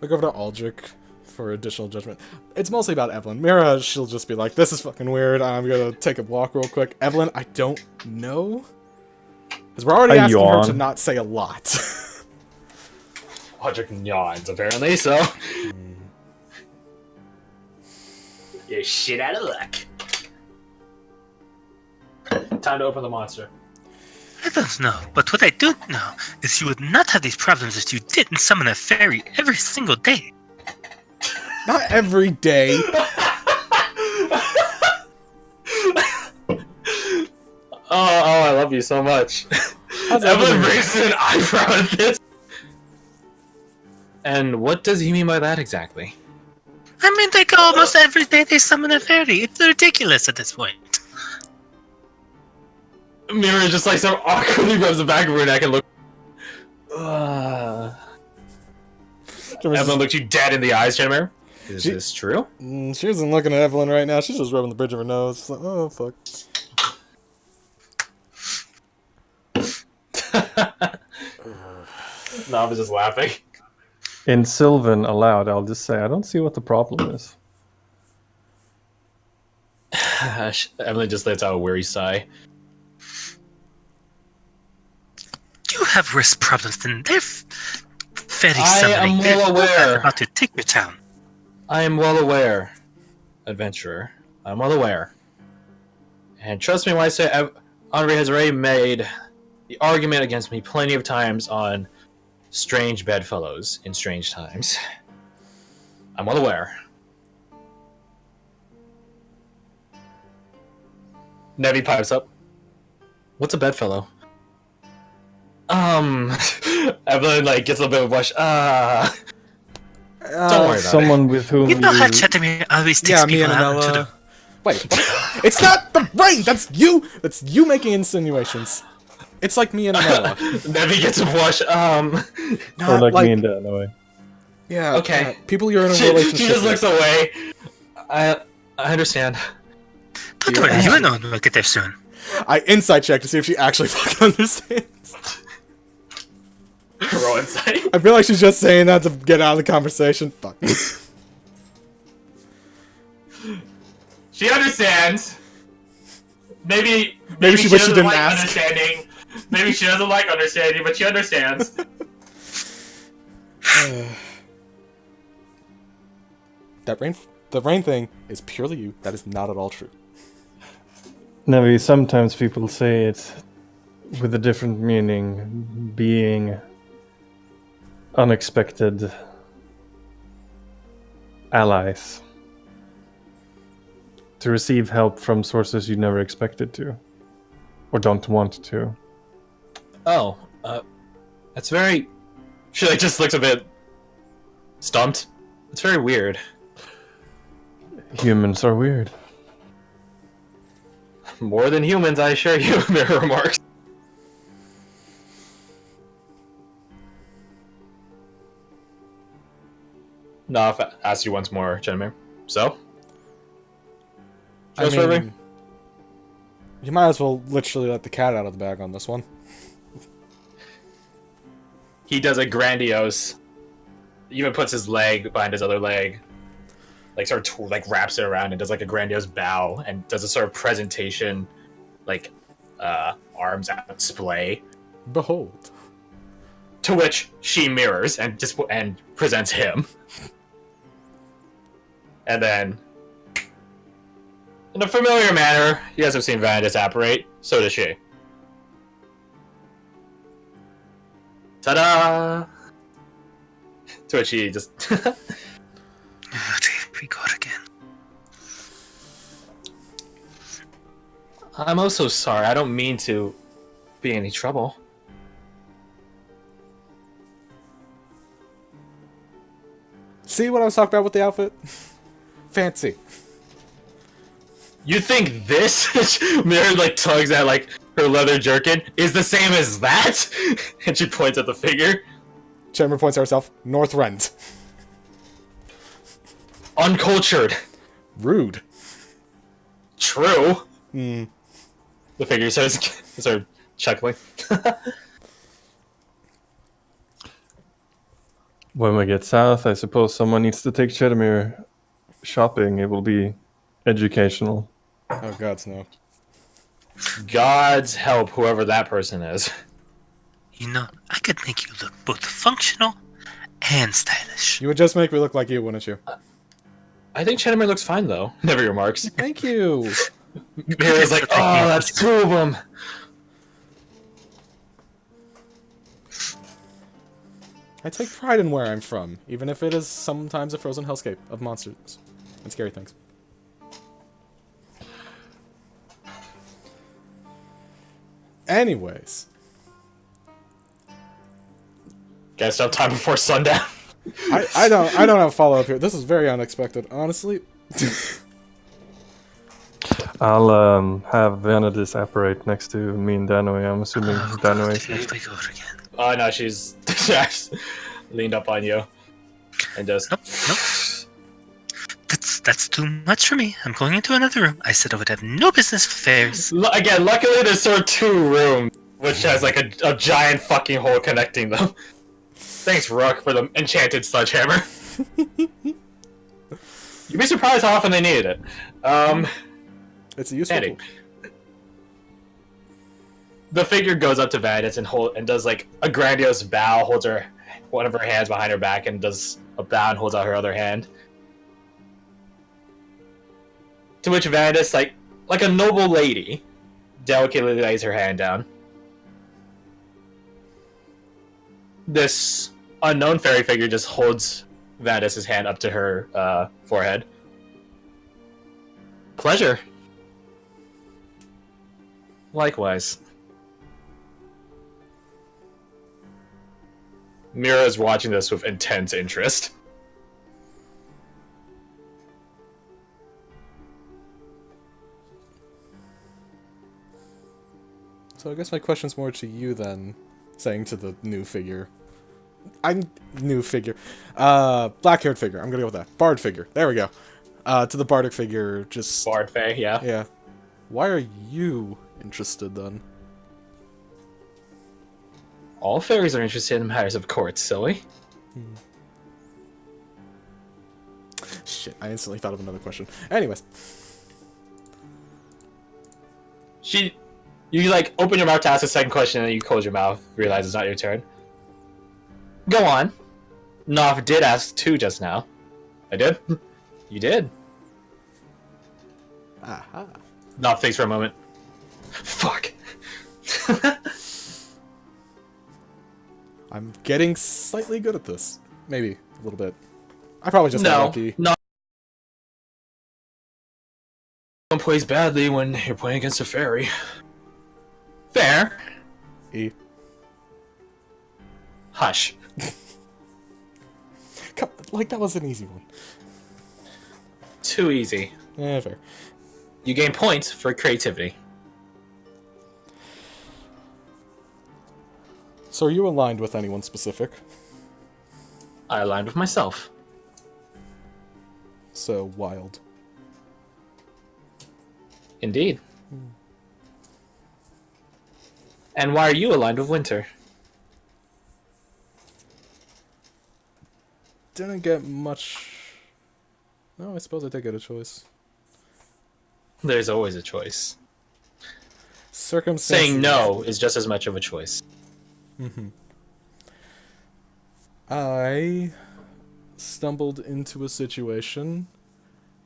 Look over to Aldrich for additional judgment. It's mostly about Evelyn. Mira, she'll just be like, this is fucking weird. I'm gonna take a walk real quick. Evelyn, I don't know. Because we're already I asking her to yawn. not say a lot. Aldrich yawns, apparently, so. You're shit out of luck. Time to open the monster. I don't know, but what I do know is you would not have these problems if you didn't summon a fairy every single day. Not every day. Oh, I love you so much. How's Evelyn Evelyn? raises an eyebrow at this. And what does he mean by that exactly? I mean, like almost every day they summon a fairy. It's ridiculous at this point. Mira just like so awkwardly rubs the back of her neck and looks. Evelyn looks you dead in the eyes, Chenmere. Is this true? She isn't looking at Evelyn right now. She's just rubbing the bridge of her nose. She's like, oh, fuck. Nav is just laughing. In Sylvan aloud, I'll just say, I don't see what the problem is. Evelyn just lets out a weary sigh. You have worse problems than their fairy I summoning. am They're well aware. about to take your town. I am well aware, adventurer. I'm well aware. And trust me when I say Henri has already made the argument against me plenty of times on strange bedfellows in strange times. I'm well aware. Nevi pipes up. What's a bedfellow? Evelyn like gets a little bit of a blush. Don't worry about Someone with whom You know how you... Chetamir always takes Yeah, me people and out into Anella. the... Wait, it's not the brain! That's you! That's you making insinuations. It's like me and Amela. Nevi gets a blush. Or like me and Dan, anyway. Yeah, Okay. yeah, people you're in a She relationship just with. looks away. I understand. Don't worry, you and Owen will get there soon. I insight check to see if she actually fucking understands. Roll insight. I feel like she's just saying that to get out of the conversation. Fuck. She understands. Maybe Maybe she wish she doesn't didn't like ask. understanding. Maybe she doesn't like understanding, but she understands. The rain thing is purely you. That is not at all true. Nevi, sometimes people say it with a different meaning, being unexpected allies. To receive help from sources you never expected to, or don't want to. Oh, that's very... She like just looks a bit stumped. It's very weird. Humans are weird. More than humans, I assure you, Mirror remarks. No, I'll ask you once more, Jenmir. So? I Trustworthy? mean, you might as well literally let the cat out of the bag on this one. He does a grandiose... Even puts his leg behind his other leg. Like, sort of, like, wraps it around and does, like, a grandiose bow. And does a sort of presentation, like, arms out display. Behold. To which she mirrors and presents him. And then... In a familiar manner, you guys have seen Vanadis apparate. So does she. Ta-da! To which he just... Oh, dear, we got again. I'm also sorry. I don't mean to be in any trouble. See what I was talking about with the outfit? Fancy. You think this? Mirror like tugs at like her leather jerkin is the same as that? And she points at the figure. Chandler points to herself. North Rent. Uncultured. Rude. True. Hmm. The figure says, sort of chuckling. When we get south, I suppose someone needs to take Chetamir shopping. It will be educational. Oh, gods, no. God's help, whoever that person is. You know, I could make you look both functional and stylish. You would just make me look like you, wouldn't you? I think Chetamir looks fine though. Never remarks. Thank you. Mirror's like, oh, that's two of them. I take pride in where I'm from, even if it is sometimes a frozen hellscape of monsters and scary things. Anyways. Guys, have time before sundown. I don't have follow-up here. This is very unexpected, honestly. I'll have Vanadis apparate next to me and Danoi. I'm assuming Oh, Danoi God, is here next. we go again. Oh no, she's leaned up on you and just. Nope, nope. That's too much for me. I'm going into another room. I said I would have no business affairs. Again, luckily there's sort of two rooms, which has like a giant fucking hole connecting them. Thanks, Rook, for the enchanted sledgehammer. You'd be surprised how often they needed it. It's a useful Andy. tool. The figure goes up to Vanadis and does like a grandiose bow, holds one of her hands behind her back and does a bow and holds out her other hand. To which Vanadis, like a noble lady, delicately lays her hand down. This unknown fairy figure just holds Vanadis' hand up to her forehead. Pleasure. Likewise. Mira is watching this with intense interest. So I guess my question's more to you then, saying to the new figure. Black-haired figure. I'm gonna go with that. Bard figure. There we go. To the bardic figure, just... Bard Fae, yeah. Yeah. Why are you interested then? All fairies are interested in matters of court, silly. Shit, I instantly thought of another question. Anyways. You like open your mouth to ask a second question, and then you close your mouth, realize it's not your turn. Go on. Nov did ask 2 just now. I did? You did. Aha. Nov thinks for a moment. Fuck. I'm getting slightly good at this. Maybe a little bit. I probably just got lucky. No. One plays badly when you're playing against a fairy. Fair. E. Hush. Come, like, that was an easy one. Too easy. Yeah, fair. You gain points for creativity. So are you aligned with anyone specific? I aligned with myself. So, wild. Indeed. And why are you aligned with Winter? Didn't get much... No, I suppose I did get a choice. There's always a choice. Circumstances... Saying no is just as much of a choice. I stumbled into a situation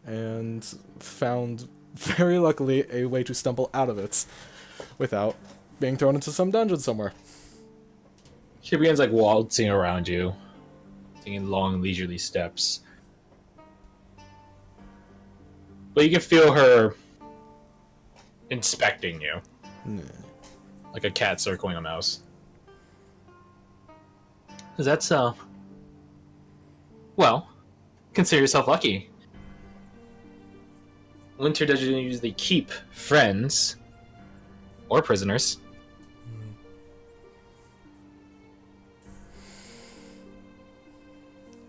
and found, very luckily, a way to stumble out of it without being thrown into some dungeon somewhere. She begins like waltzing around you, taking long, leisurely steps. But you can feel her inspecting you, like a cat circling a mouse. Is that so? Well, consider yourself lucky. Winter doesn't usually keep friends or prisoners.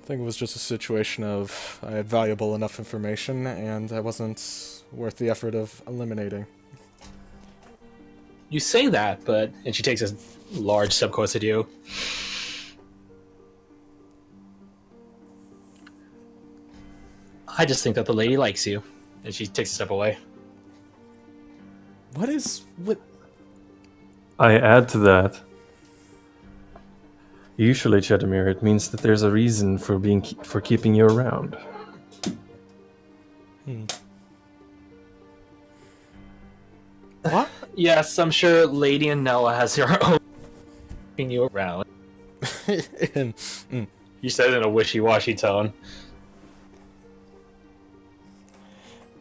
I think it was just a situation of I had valuable enough information and I wasn't worth the effort of eliminating. You say that, but... And she takes a large step closer to you. I just think that the lady likes you. And she takes a step away. What is... what... I add to that. Usually, Chetamir, it means that there's a reason for keeping you around. What? Yes, I'm sure Lady Anella has her own keeping you around. You said it in a wishy-washy tone.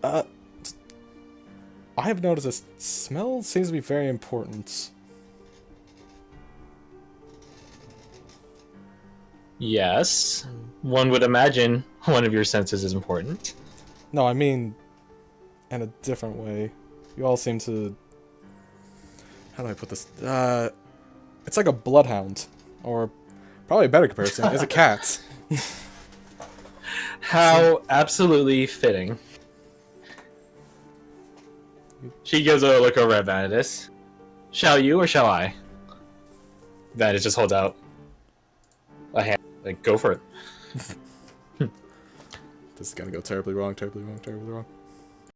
I have noticed this. Smell seems to be very important. Yes. One would imagine one of your senses is important. No, I mean, in a different way. You all seem to... How do I put this? It's like a bloodhound. Or, probably a better comparison, is a cat. How absolutely fitting. She gives a look over at Vanitas. Shall you or shall I? Vanitas just holds out a hand. Like, go for it. This is gonna go terribly wrong, terribly wrong, terribly wrong.